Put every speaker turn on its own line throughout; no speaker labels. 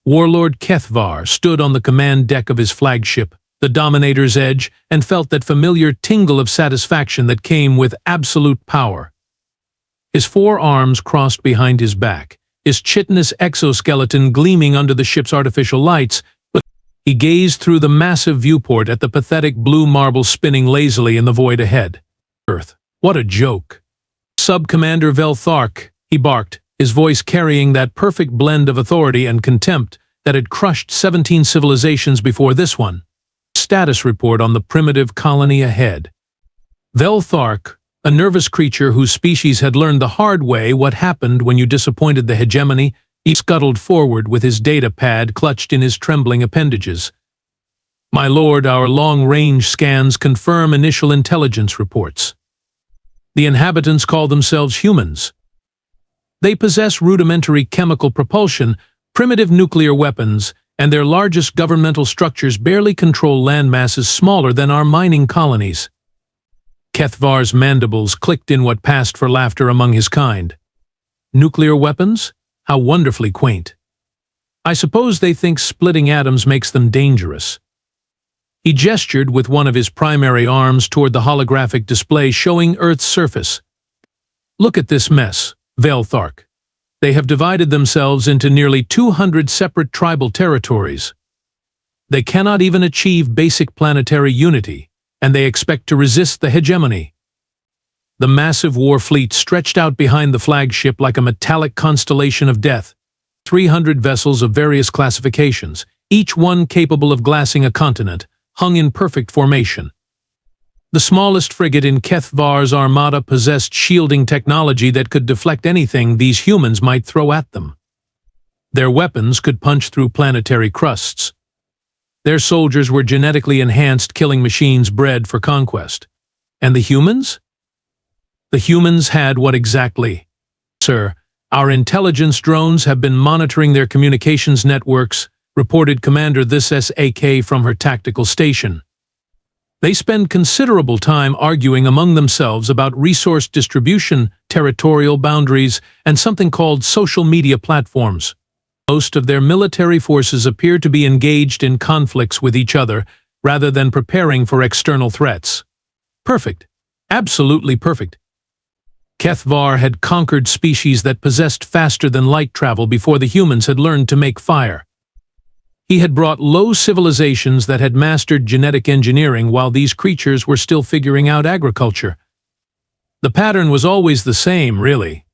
Warlord Keth'var stood on the command deck of his flagship, the Dominator's Edge, and felt that familiar tingle of satisfaction that came with absolute power. His 4 arms crossed behind his back, his chitinous exoskeleton gleaming under the ship's artificial lights, but he gazed through the massive viewport at the pathetic blue marble spinning lazily in the void ahead. Earth. What a joke. Sub-Commander Vel'Thark, he barked, his voice carrying that perfect blend of authority and contempt that had crushed 17 civilizations before this one. Status report on the primitive colony ahead. Vel'Thark, a nervous creature whose species had learned the hard way what happened when you disappointed the Hegemony, he scuttled forward with his data pad clutched in his trembling appendages. My lord, our long-range scans confirm initial intelligence reports. The inhabitants call themselves humans. They possess rudimentary chemical propulsion, primitive nuclear weapons, and their largest governmental structures barely control land masses smaller than our mining colonies. Keth'var's mandibles clicked in what passed for laughter among his kind. Nuclear weapons? How wonderfully quaint. I suppose they think splitting atoms makes them dangerous. He gestured with one of his primary arms toward the holographic display showing Earth's surface. Look at this mess, Vel'Thark. They have divided themselves into nearly 200 separate tribal territories. They cannot even achieve basic planetary unity, and they expect to resist the hegemony. The massive war fleet stretched out behind the flagship like a metallic constellation of death. 300 vessels of various classifications, each one capable of glassing a continent, hung in perfect formation. The smallest frigate in Keth'var's armada possessed shielding technology that could deflect anything these humans might throw at them. Their weapons could punch through planetary crusts. Their soldiers were genetically enhanced killing machines bred for conquest. And the humans? The humans had what exactly? Sir, our intelligence drones have been monitoring their communications networks, reported Commander this SAK from her tactical station. They spend considerable time arguing among themselves about resource distribution, territorial boundaries, and something called social media platforms. Most of their military forces appear to be engaged in conflicts with each other rather than preparing for external threats. Perfect. Absolutely perfect. Keth'var had conquered species that possessed faster than light travel before the humans had learned to make fire. He had brought low civilizations that had mastered genetic engineering while these creatures were still figuring out agriculture. The pattern was always the same, really.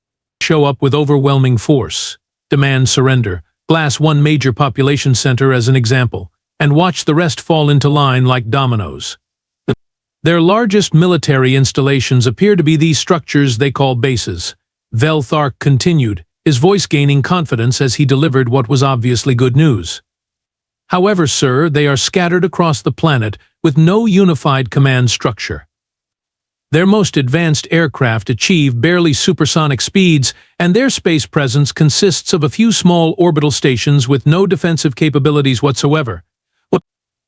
Show up with overwhelming force, demand surrender, glass one major population center as an example, and watch the rest fall into line like dominoes. Their largest military installations appear to be these structures they call bases. Vel'Thark continued, his voice gaining confidence as he delivered what was obviously good news. However, sir, they are scattered across the planet with no unified command structure. Their most advanced aircraft achieve barely supersonic speeds, and their space presence consists of a few small orbital stations with no defensive capabilities whatsoever.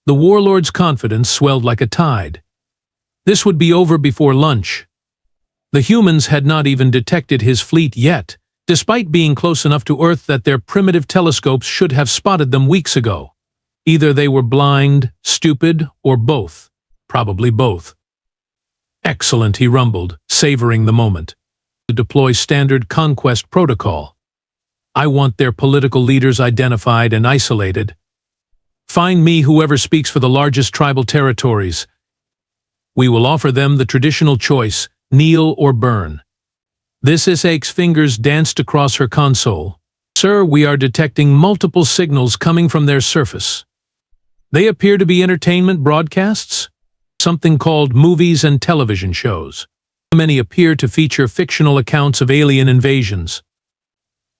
The warlord's confidence swelled like a tide. This would be over before lunch. The humans had not even detected his fleet yet, despite being close enough to Earth that their primitive telescopes should have spotted them weeks ago. Either they were blind, stupid, or both. Probably both. Excellent, he rumbled, savoring the moment. To deploy standard conquest protocol. I want their political leaders identified and isolated. Find me whoever speaks for the largest tribal territories. We will offer them the traditional choice, kneel or burn. This SAK's fingers danced across her console. Sir, we are detecting multiple signals coming from their surface. They appear to be entertainment broadcasts, something called movies and television shows. Many appear to feature fictional accounts of alien invasions.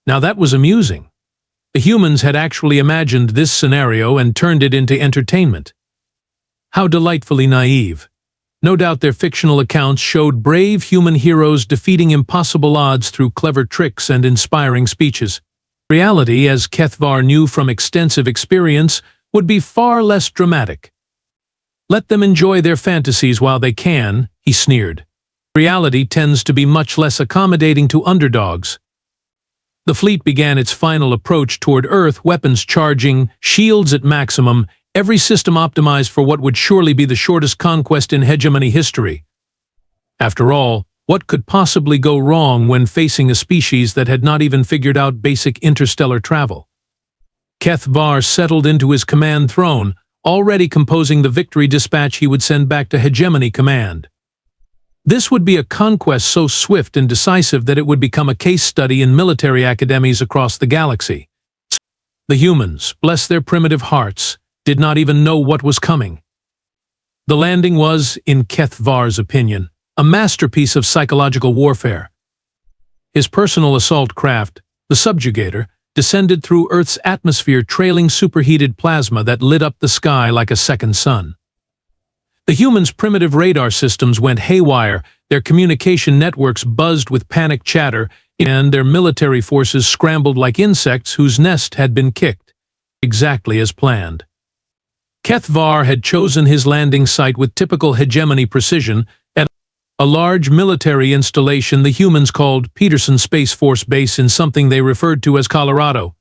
Now that was amusing. The humans had actually imagined this scenario and turned it into entertainment. How delightfully naive. No doubt their fictional accounts showed brave human heroes defeating impossible odds through clever tricks and inspiring speeches. Reality, as Keth'var knew from extensive experience, would be far less dramatic. Let them enjoy their fantasies while they can, he sneered. Reality tends to be much less accommodating to underdogs. The fleet began its final approach toward Earth, weapons charging, shields at maximum, every system optimized for what would surely be the shortest conquest in hegemony history. After all, what could possibly go wrong when facing a species that had not even figured out basic interstellar travel? Keth'var settled into his command throne, already composing the victory dispatch he would send back to Hegemony Command. This would be a conquest so swift and decisive that it would become a case study in military academies across the galaxy. The humans, bless their primitive hearts, did not even know what was coming. The landing was, in Keth'var's opinion, a masterpiece of psychological warfare. His personal assault craft, the Subjugator, descended through Earth's atmosphere trailing superheated plasma that lit up the sky like a second sun. The humans' primitive radar systems went haywire, their communication networks buzzed with panic chatter, and their military forces scrambled like insects whose nest had been kicked, exactly as planned. Keth'var had chosen his landing site with typical hegemony precision at a large military installation the humans called Peterson Space Force Base in something they referred to as Colorado.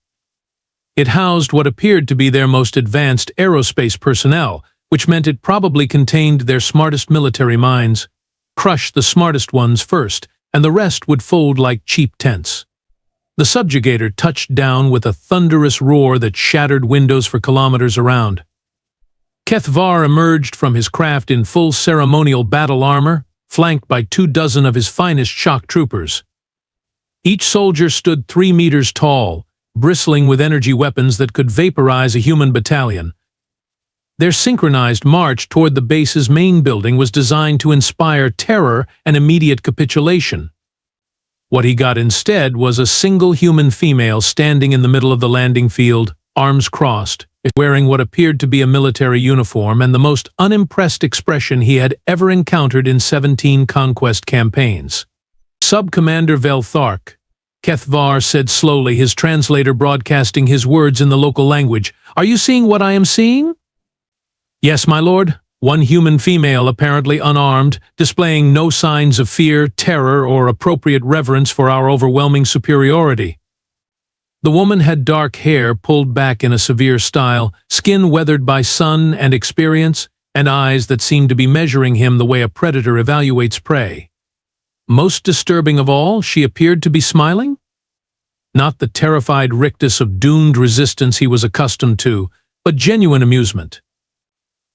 It housed what appeared to be their most advanced aerospace personnel, which meant it probably contained their smartest military minds. Crush the smartest ones first, and the rest would fold like cheap tents. The Subjugator touched down with a thunderous roar that shattered windows for kilometers around. Keth'var emerged from his craft in full ceremonial battle armor, flanked by 24 of his finest shock troopers. Each soldier stood 3 meters tall, bristling with energy weapons that could vaporize a human battalion. Their synchronized march toward the base's main building was designed to inspire terror and immediate capitulation. What he got instead was a single human female standing in the middle of the landing field, arms crossed, wearing what appeared to be a military uniform and the most unimpressed expression he had ever encountered in 17 conquest campaigns. Sub-Commander Velthark, Keth'var said slowly, his translator broadcasting his words in the local language. "Are you seeing what I am seeing?" "Yes, my lord." One human female, apparently unarmed, displaying no signs of fear, terror, or appropriate reverence for our overwhelming superiority. The woman had dark hair pulled back in a severe style, skin weathered by sun and experience, and eyes that seemed to be measuring him the way a predator evaluates prey. Most disturbing of all, she appeared to be smiling. Not the terrified rictus of doomed resistance he was accustomed to, but genuine amusement.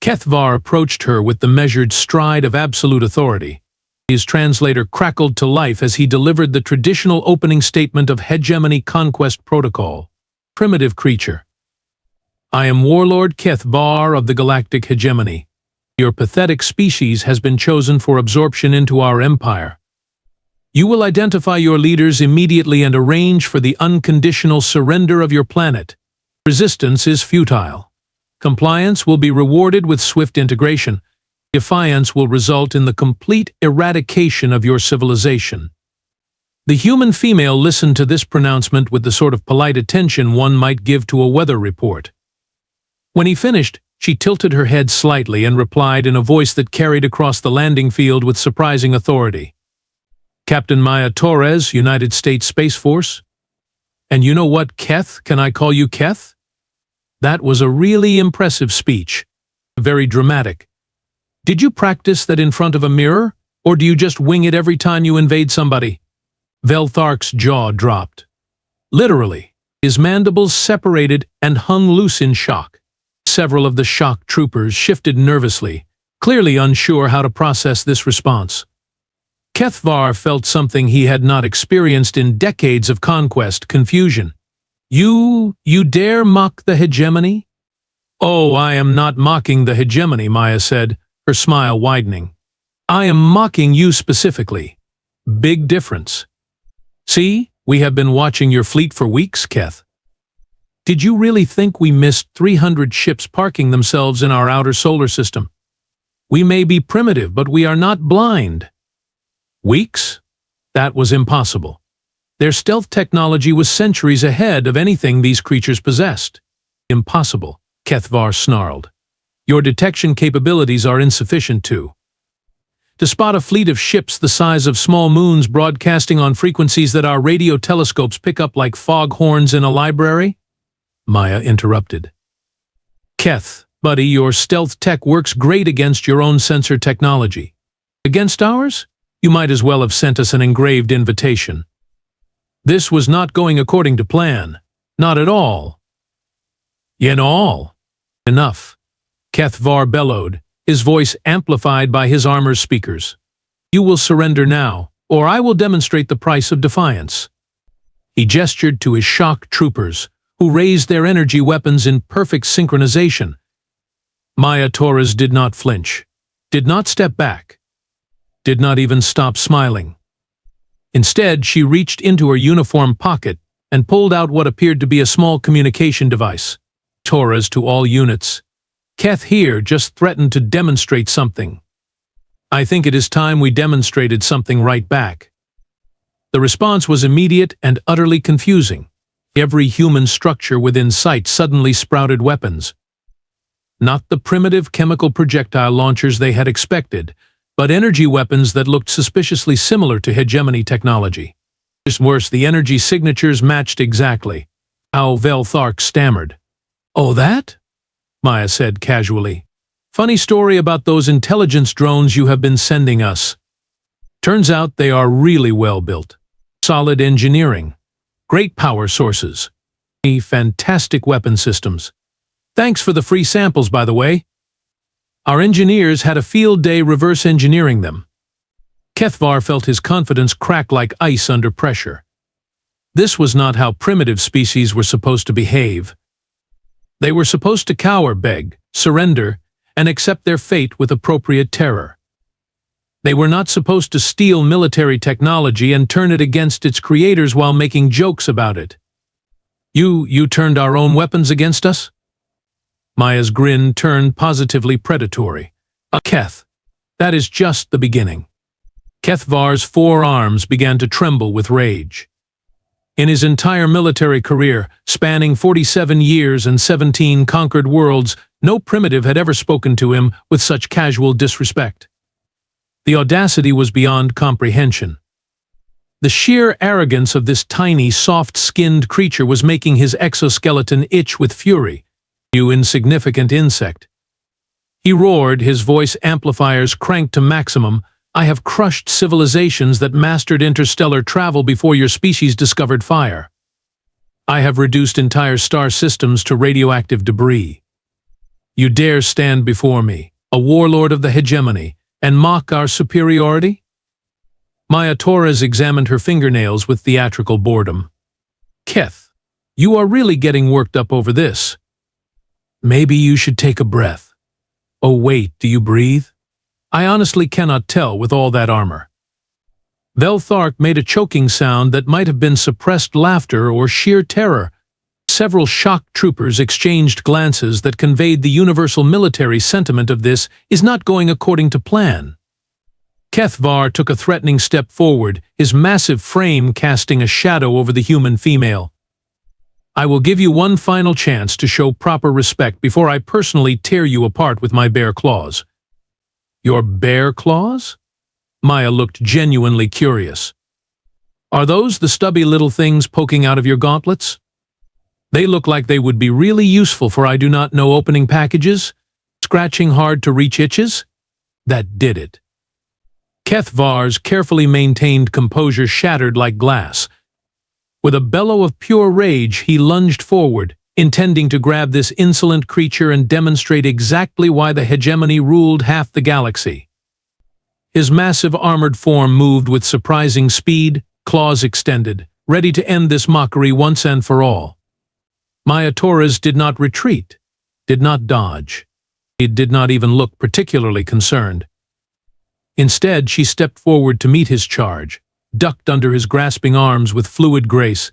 Keth'var approached her with the measured stride of absolute authority. His translator crackled to life as he delivered the traditional opening statement of Hegemony Conquest Protocol. Primitive creature. "I am Warlord Keth'var of the Galactic Hegemony. Your pathetic species has been chosen for absorption into our empire. You will identify your leaders immediately and arrange for the unconditional surrender of your planet. Resistance is futile. Compliance will be rewarded with swift integration. Defiance will result in the complete eradication of your civilization." The human female listened to this pronouncement with the sort of polite attention one might give to a weather report. When he finished, she tilted her head slightly and replied in a voice that carried across the landing field with surprising authority. "Captain Maya Torres, United States Space Force." "And you know what, Keth? Can I call you Keth?" That was a really impressive speech. Very dramatic. Did you practice that in front of a mirror, or do you just wing it every time you invade somebody? Velthark's jaw dropped. Literally, his mandibles separated and hung loose in shock. Several of the shock troopers shifted nervously, clearly unsure how to process this response. Keth'var felt something he had not experienced in decades of conquest: confusion. You dare mock the hegemony?" "Oh, I am not mocking the hegemony," Maya said, her smile widening. "I am mocking you specifically. Big difference. See, we have been watching your fleet for weeks, Keth. Did you really think we missed 300 ships parking themselves in our outer solar system? We may be primitive, but we are not blind." Weeks? That was impossible. Their stealth technology was centuries ahead of anything these creatures possessed. "Impossible," Keth'var snarled. "Your detection capabilities are insufficient to." to spot a fleet of ships the size of small moons broadcasting on frequencies that our radio telescopes pick up like foghorns in a library? Maya interrupted. Keth, buddy, your stealth tech works great against your own sensor technology. Against ours? You might as well have sent us an engraved invitation. This was not going according to plan. Not at all. In all. Enough. Keth'var bellowed, his voice amplified by his armor's speakers. You will surrender now, or I will demonstrate the price of defiance. He gestured to his shock troopers, who raised their energy weapons in perfect synchronization. Maya Torres did not flinch, did not step back, did not even stop smiling. Instead, she reached into her uniform pocket and pulled out what appeared to be a small communication device. Torres to all units. Keth here just threatened to demonstrate something. I think it is time we demonstrated something right back. The response was immediate and utterly confusing. Every human structure within sight suddenly sprouted weapons. Not the primitive chemical projectile launchers they had expected, but energy weapons that looked suspiciously similar to hegemony technology. Worse, the energy signatures matched exactly. How Vel'Thark stammered. Oh, that? Maya said casually. Funny story about those intelligence drones you have been sending us. Turns out they are really well built. Solid engineering. Great power sources. Fantastic weapon systems. Thanks for the free samples, by the way. Our engineers had a field day reverse engineering them. Keth'var felt his confidence crack like ice under pressure. This was not how primitive species were supposed to behave. They were supposed to cower, beg, surrender, and accept their fate with appropriate terror. They were not supposed to steal military technology and turn it against its creators while making jokes about it. You turned our own weapons against us? Maya's grin turned positively predatory. Keth, that is just the beginning. Keth'var's forearms began to tremble with rage. In his entire military career, spanning 47 years and 17 conquered worlds, no primitive had ever spoken to him with such casual disrespect. The audacity was beyond comprehension. The sheer arrogance of this tiny, soft-skinned creature was making his exoskeleton itch with fury. You insignificant insect. He roared, his voice amplifiers cranked to maximum. I have crushed civilizations that mastered interstellar travel before your species discovered fire. I have reduced entire star systems to radioactive debris. You dare stand before me, a warlord of the hegemony, and mock our superiority? Maya Torres examined her fingernails with theatrical boredom. Keth, you are really getting worked up over this. Maybe you should take a breath. Oh wait, do you breathe? I honestly cannot tell with all that armor. Vel'Thark made a choking sound that might have been suppressed laughter or sheer terror. Several shocked troopers exchanged glances that conveyed the universal military sentiment of this is not going according to plan. Keth'var took a threatening step forward, his massive frame casting a shadow over the human female. I will give you one final chance to show proper respect before I personally tear you apart with my bare claws. Your bare claws? Maya looked genuinely curious. Are those the stubby little things poking out of your gauntlets? They look like they would be really useful for I do not know opening packages, scratching hard to reach itches. That did it. Keth'var's carefully maintained composure shattered like glass. With a bellow of pure rage, he lunged forward, intending to grab this insolent creature and demonstrate exactly why the hegemony ruled half the galaxy. His massive armored form moved with surprising speed, claws extended, ready to end this mockery once and for all. Maya Torres did not retreat, did not dodge. She did not even look particularly concerned. Instead, she stepped forward to meet his charge, ducked under his grasping arms with fluid grace,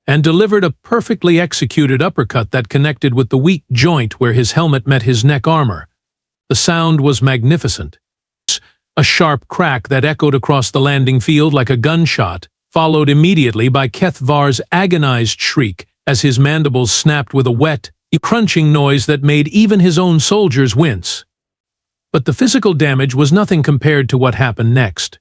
and delivered a perfectly executed uppercut that connected with the weak joint where his helmet met his neck armor. The sound was magnificent. A sharp crack that echoed across the landing field like a gunshot, followed immediately by Keth'var's agonized shriek as his mandibles snapped with a wet, crunching noise that made even his own soldiers wince. But the physical damage was nothing compared to what happened next.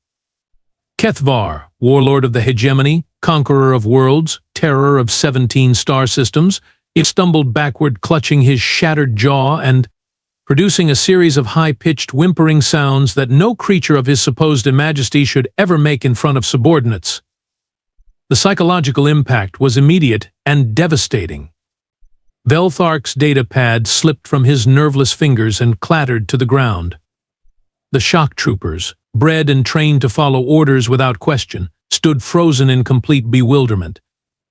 Keth'var, warlord of the Hegemony, conqueror of worlds, terror of 17 star systems, he stumbled backward, clutching his shattered jaw and producing a series of high-pitched whimpering sounds that no creature of his supposed majesty should ever make in front of subordinates. The psychological impact was immediate and devastating. Velthark's datapad slipped from his nerveless fingers and clattered to the ground. The shock troopers, bred and trained to follow orders without question, stood frozen in complete bewilderment.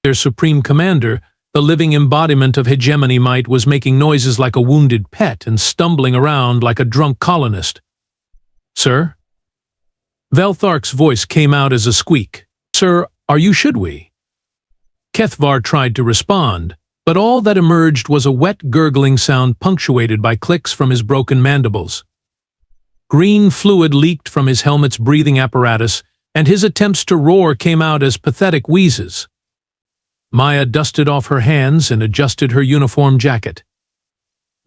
Their supreme commander, the living embodiment of hegemony might, was making noises like a wounded pet and stumbling around like a drunk colonist. "Sir?" Velthark's voice came out as a squeak. "Sir, are you should we?" Keth'var tried to respond, but all that emerged was a wet, gurgling sound punctuated by clicks from his broken mandibles. Green fluid leaked from his helmet's breathing apparatus, and his attempts to roar came out as pathetic wheezes. Maya dusted off her hands and adjusted her uniform jacket.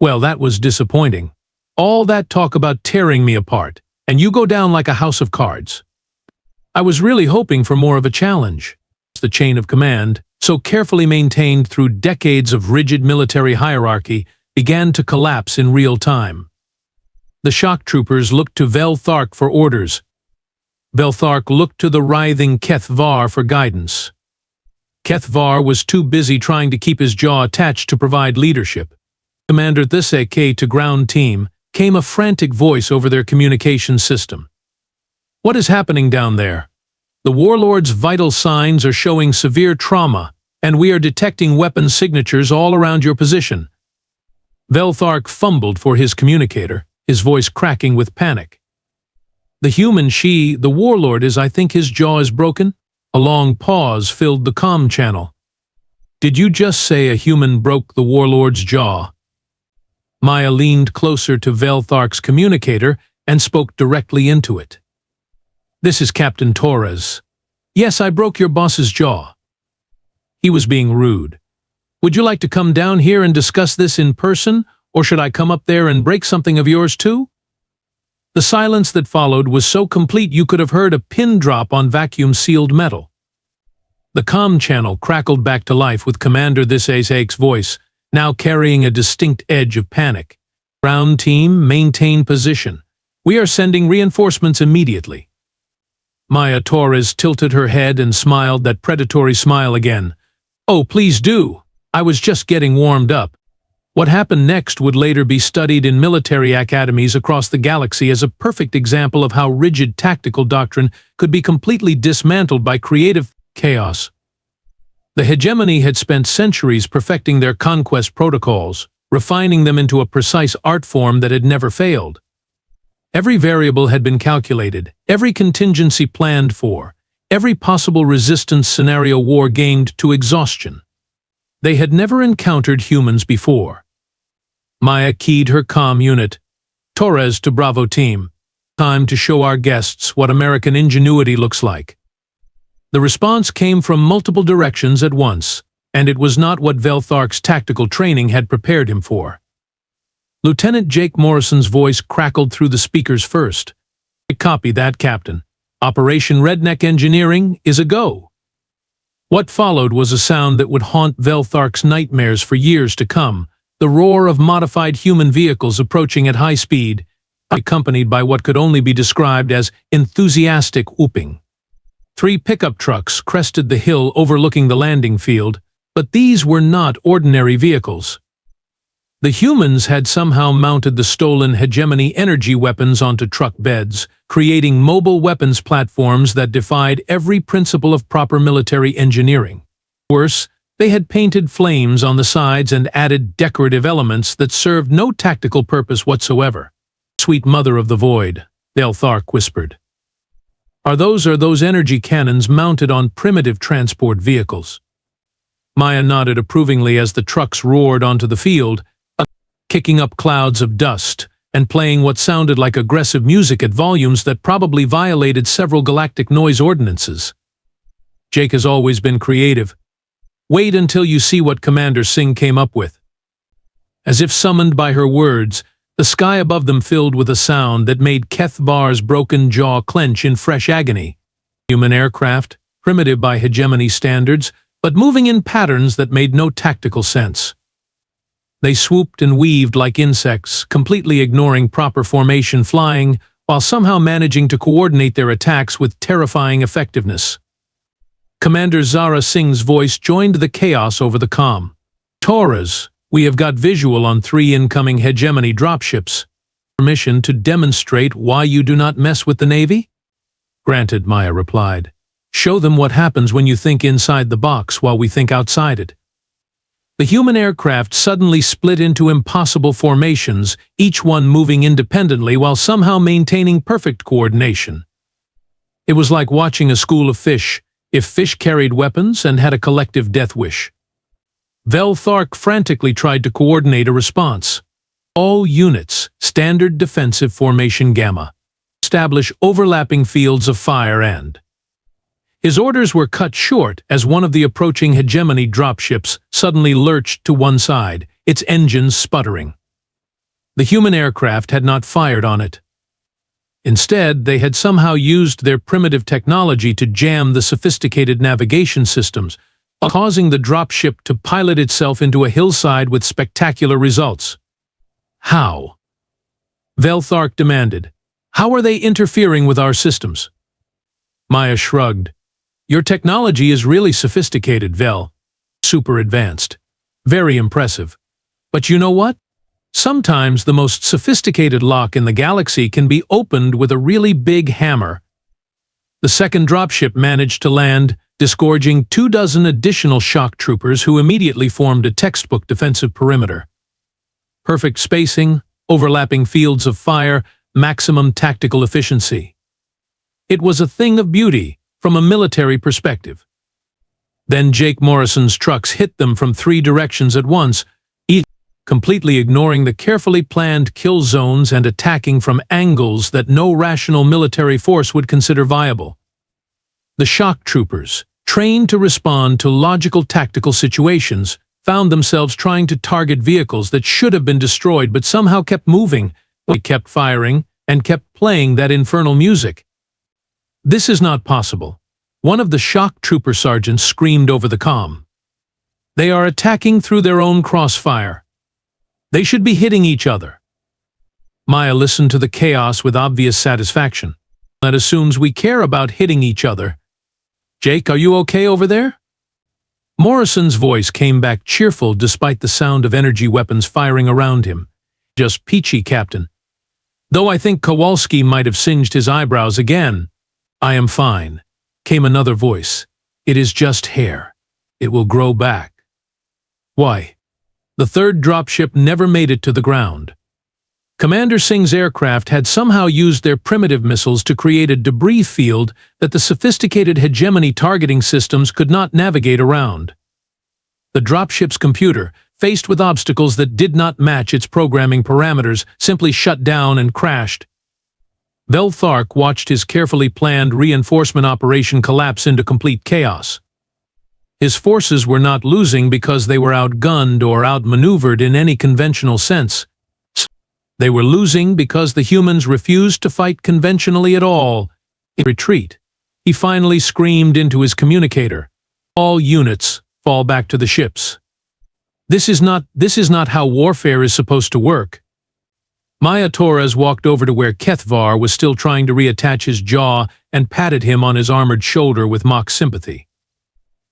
"Well, that was disappointing. All that talk about tearing me apart, and you go down like a house of cards. I was really hoping for more of a challenge." The chain of command, so carefully maintained through decades of rigid military hierarchy, began to collapse in real time. The shock troopers looked to Velthark for orders. Velthark looked to the writhing Keth'var for guidance. Keth'var was too busy trying to keep his jaw attached to provide leadership. "Commander, this AK to ground team," came a frantic voice over their communication system. "What is happening down there? The Warlord's vital signs are showing severe trauma, and we are detecting weapon signatures all around your position." Velthark fumbled for his communicator, his voice cracking with panic. "The human the Warlord is, I think his jaw is broken?" A long pause filled the comm channel. "Did you just say a human broke the Warlord's jaw?" Maya leaned closer to Velthark's communicator and spoke directly into it. "This is Captain Torres. Yes, I broke your boss's jaw." He was being rude. "Would you like to come down here and discuss this in person, or should I come up there and break something of yours too?" The silence that followed was so complete you could have heard a pin drop on vacuum-sealed metal. The comm channel crackled back to life with Commander Thisake's voice, now carrying a distinct edge of panic. "Ground team, maintain position. We are sending reinforcements immediately." Maya Torres tilted her head and smiled that predatory smile again. "Oh, please do. I was just getting warmed up." What happened next would later be studied in military academies across the galaxy as a perfect example of how rigid tactical doctrine could be completely dismantled by creative chaos. The Hegemony had spent centuries perfecting their conquest protocols, refining them into a precise art form that had never failed. Every variable had been calculated, every contingency planned for, every possible resistance scenario war-gamed to exhaustion. They had never encountered humans before. Maya keyed her comm unit. "Torres to Bravo team. Time to show our guests what American ingenuity looks like." The response came from multiple directions at once, and it was not what Velthark's tactical training had prepared him for. Lieutenant Jake Morrison's voice crackled through the speakers first. "Copy that, Captain. Operation Redneck Engineering is a go." What followed was a sound that would haunt Velthark's nightmares for years to come, the roar of modified human vehicles approaching at high speed, accompanied by what could only be described as enthusiastic whooping. 3 pickup trucks crested the hill overlooking the landing field, but these were not ordinary vehicles. The humans had somehow mounted the stolen Hegemony energy weapons onto truck beds, creating mobile weapons platforms that defied every principle of proper military engineering. Worse, they had painted flames on the sides and added decorative elements that served no tactical purpose whatsoever. "Sweet mother of the void," Velthark whispered. Are those energy cannons mounted on primitive transport vehicles?" Maya nodded approvingly as the trucks roared onto the field, kicking up clouds of dust and playing what sounded like aggressive music at volumes that probably violated several galactic noise ordinances. "Jake has always been creative. Wait until you see what Commander Singh came up with." As if summoned by her words, the sky above them filled with a sound that made Keth'var's broken jaw clench in fresh agony. Human aircraft, primitive by hegemony standards, but moving in patterns that made no tactical sense. They swooped and weaved like insects, completely ignoring proper formation flying, while somehow managing to coordinate their attacks with terrifying effectiveness. Commander Zara Singh's voice joined the chaos over the comm. "Torres, we have got visual on 3 incoming hegemony dropships. Permission to demonstrate why you do not mess with the Navy?" "Granted," Maya replied. "Show them what happens when you think inside the box while we think outside it." The human aircraft suddenly split into impossible formations, each one moving independently while somehow maintaining perfect coordination. It was like watching a school of fish, if fish carried weapons and had a collective death wish. Vel'Thark frantically tried to coordinate a response. "All units, standard defensive formation Gamma. Establish overlapping fields of fire and..." His orders were cut short as one of the approaching hegemony dropships suddenly lurched to one side, its engines sputtering. The human aircraft had not fired on it. Instead, they had somehow used their primitive technology to jam the sophisticated navigation systems, causing the dropship to pilot itself into a hillside with spectacular results. "How?" Vel'Thark demanded. "How are they interfering with our systems?" Maya shrugged. "Your technology is really sophisticated, Vel. Super advanced. Very impressive. But you know what? Sometimes the most sophisticated lock in the galaxy can be opened with a really big hammer." The second dropship managed to land, disgorging 24 additional shock troopers who immediately formed a textbook defensive perimeter. Perfect spacing, overlapping fields of fire, maximum tactical efficiency. It was a thing of beauty from a military perspective. Then Jake Morrison's trucks hit them from 3 directions at once, completely ignoring the carefully planned kill zones and attacking from angles that no rational military force would consider viable. The shock troopers, trained to respond to logical tactical situations, found themselves trying to target vehicles that should have been destroyed but somehow kept moving. They kept firing and kept playing that infernal music. "This is not possible," one of the shock trooper sergeants screamed over the comm. "They are attacking through their own crossfire. They should be hitting each other." Maya listened to the chaos with obvious satisfaction. "That assumes we care about hitting each other. Jake, are you okay over there?" Morrison's voice came back cheerful despite the sound of energy weapons firing around him. "Just peachy, Captain. Though I think Kowalski might have singed his eyebrows again." "I am fine," came another voice. "It is just hair. It will grow back." "Why?" The third dropship never made it to the ground. Commander Singh's aircraft had somehow used their primitive missiles to create a debris field that the sophisticated hegemony targeting systems could not navigate around. The dropship's computer, faced with obstacles that did not match its programming parameters, simply shut down and crashed. Vel'Thark watched his carefully planned reinforcement operation collapse into complete chaos. His forces were not losing because they were outgunned or outmaneuvered in any conventional sense. They were losing because the humans refused to fight conventionally at all. In retreat, he finally screamed into his communicator, "All units, fall back to the ships. This is not how warfare is supposed to work." Maya Torres walked over to where Keth'var was still trying to reattach his jaw and patted him on his armored shoulder with mock sympathy.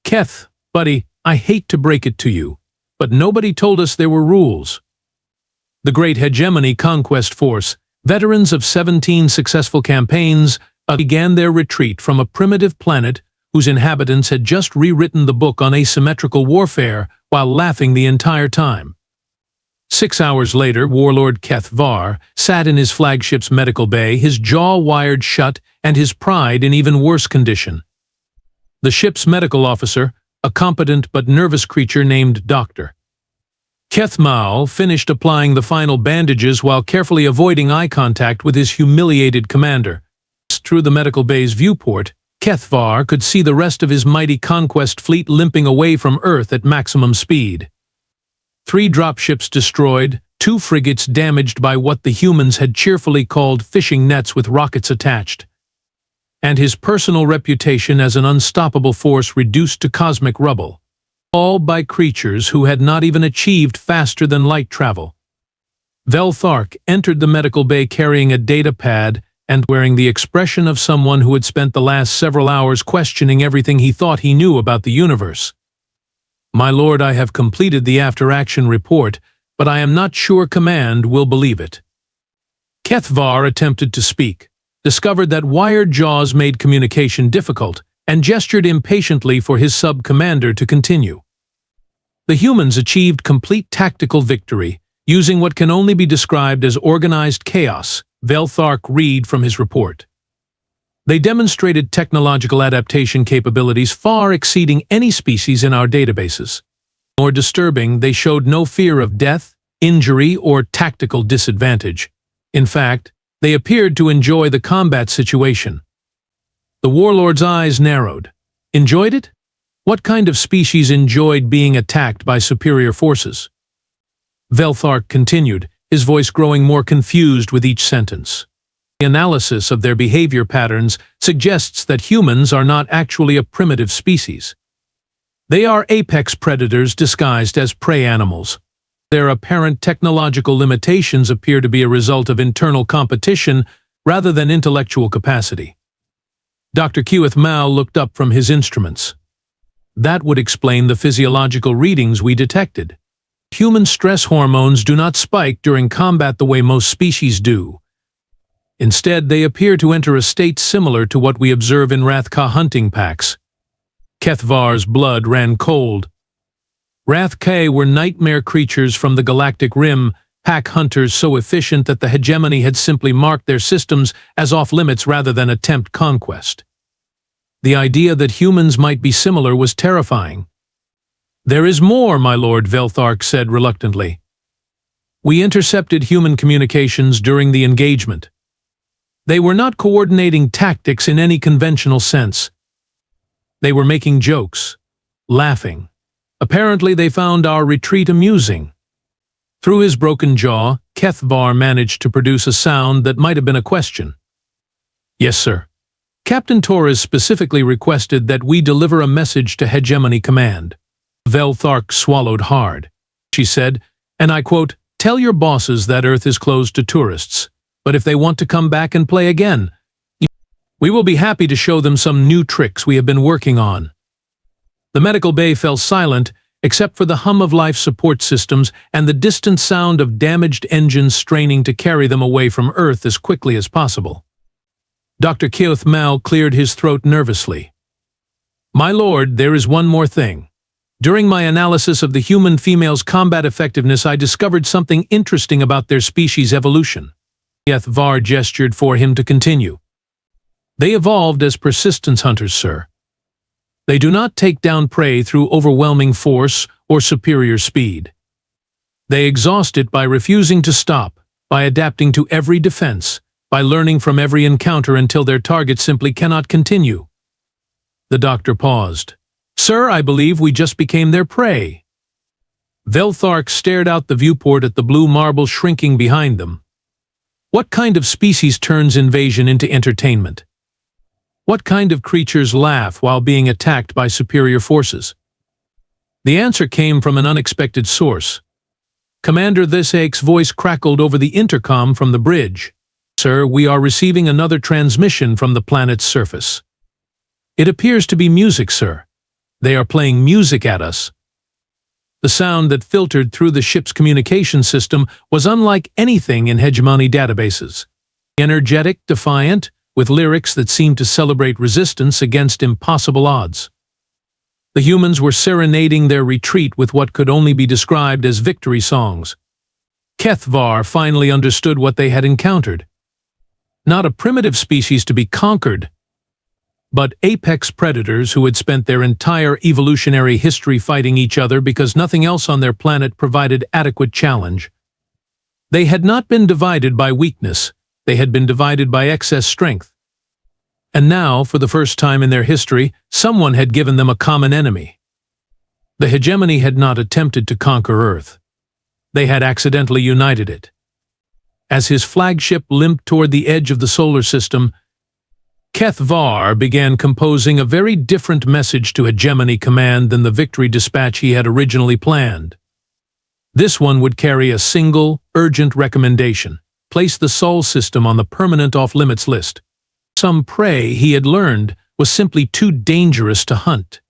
"Keth, buddy, I hate to break it to you, but nobody told us there were rules." The great Hegemony conquest force, veterans of 17 successful campaigns, began their retreat from a primitive planet whose inhabitants had just rewritten the book on asymmetrical warfare while laughing the entire time. 6 hours later, Warlord Keth'var sat in his flagship's medical bay, his jaw wired shut and his pride in even worse condition. The ship's medical officer, a competent but nervous creature named Dr. Keth'var, finished applying the final bandages while carefully avoiding eye contact with his humiliated commander. Through the medical bay's viewport, Keth'var could see the rest of his mighty conquest fleet limping away from Earth at maximum speed. 3 dropships destroyed, 2 2 frigates damaged by what the humans had cheerfully called fishing nets with rockets attached, and his personal reputation as an unstoppable force reduced to cosmic rubble, all by creatures who had not even achieved faster-than-light travel. Velthark entered the medical bay carrying a data pad and wearing the expression of someone who had spent the last several hours questioning everything he thought he knew about the universe. "My lord, I have completed the after-action report, but I am not sure Command will believe it." Keth'var attempted to speak, discovered that wired jaws made communication difficult, and gestured impatiently for his sub-commander to continue. The humans achieved complete tactical victory, using what can only be described as organized chaos, Velthark read from his report. They demonstrated technological adaptation capabilities far exceeding any species in our databases. More disturbing, they showed no fear of death, injury, or tactical disadvantage. In fact, they appeared to enjoy the combat situation. The warlord's eyes narrowed. Enjoyed it? What kind of species enjoyed being attacked by superior forces? Velthark continued, his voice growing more confused with each sentence. The analysis of their behavior patterns suggests that humans are not actually a primitive species. They are apex predators disguised as prey animals. Their apparent technological limitations appear to be a result of internal competition rather than intellectual capacity. Dr. Keth'var Mao looked up from his instruments. That would explain the physiological readings we detected. Human stress hormones do not spike during combat the way most species do. Instead, they appear to enter a state similar to what we observe in Rathka hunting packs. Keth'var's blood ran cold. Rathka were nightmare creatures from the Galactic Rim, pack hunters so efficient that the Hegemony had simply marked their systems as off-limits rather than attempt conquest. The idea that humans might be similar was terrifying. "There is more, my lord," Velthark said reluctantly. "We intercepted human communications during the engagement. They were not coordinating tactics in any conventional sense. They were making jokes, laughing. Apparently they found our retreat amusing." Through his broken jaw, Keth'var managed to produce a sound that might have been a question. "Yes, sir. Captain Torres specifically requested that we deliver a message to Hegemony Command." Velthark swallowed hard. She said, and I quote, "Tell your bosses that Earth is closed to tourists, but if they want to come back and play again, we will be happy to show them some new tricks we have been working on." The medical bay fell silent, except for the hum of life support systems and the distant sound of damaged engines straining to carry them away from Earth as quickly as possible. Dr. Keth'var Mao cleared his throat nervously. "My lord, there is one more thing. During my analysis of the human female's combat effectiveness, I discovered something interesting about their species' evolution." Keth'var gestured for him to continue. "They evolved as persistence hunters, sir. They do not take down prey through overwhelming force or superior speed. They exhaust it by refusing to stop, by adapting to every defense, by learning from every encounter until their target simply cannot continue." The doctor paused. "Sir, I believe we just became their prey." Velthark stared out the viewport at the blue marble shrinking behind them. What kind of species turns invasion into entertainment? What kind of creatures laugh while being attacked by superior forces? The answer came from an unexpected source. Commander Thisake's voice crackled over the intercom from the bridge. "Sir, we are receiving another transmission from the planet's surface. It appears to be music, sir. They are playing music at us." The sound that filtered through the ship's communication system was unlike anything in Hegemony databases. Energetic, defiant, with lyrics that seemed to celebrate resistance against impossible odds. The humans were serenading their retreat with what could only be described as victory songs. Keth'var finally understood what they had encountered. Not a primitive species to be conquered, but apex predators who had spent their entire evolutionary history fighting each other because nothing else on their planet provided adequate challenge. They had not been divided by weakness, they had been divided by excess strength. And now, for the first time in their history, someone had given them a common enemy. The Hegemony had not attempted to conquer Earth. they had accidentally united it. As his flagship limped toward the edge of the solar system, Keth'var began composing a very different message to Hegemony Command than the victory dispatch he had originally planned. This one would carry a single, urgent recommendation: place the Sol system on the permanent off-limits list. Some prey, he had learned, was simply too dangerous to hunt.